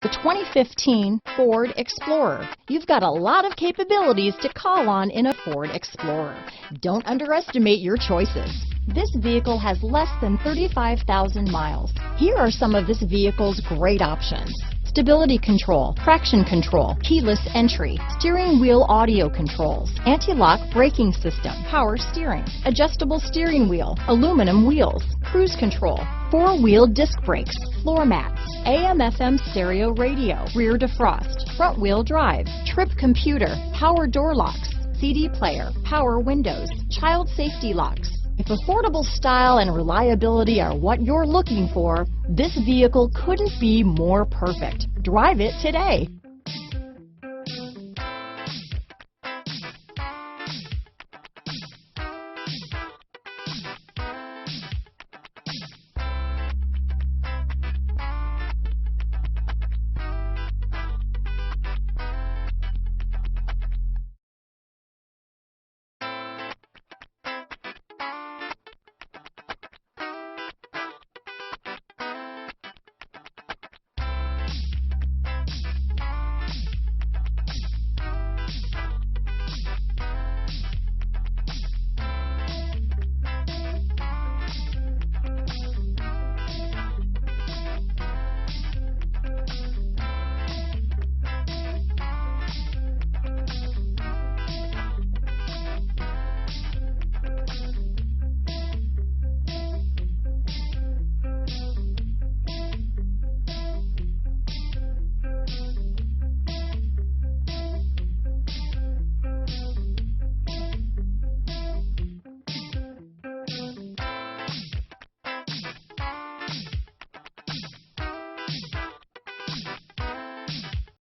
The 2015 Ford Explorer. You've got a lot of capabilities to call on in a Ford Explorer. Don't underestimate your choices. This vehicle has less than 35,000 miles. Here are some of this vehicle's great options: stability control, traction control, keyless entry, steering wheel audio controls, anti-lock braking system, power steering, adjustable steering wheel, aluminum wheels, cruise control, four-wheel disc brakes, floor mats, AM/FM stereo radio, rear defrost, front-wheel drive, trip computer, power door locks, CD player, power windows, child safety locks. If affordable style and reliability are what you're looking for, this vehicle couldn't be more perfect. Drive it today.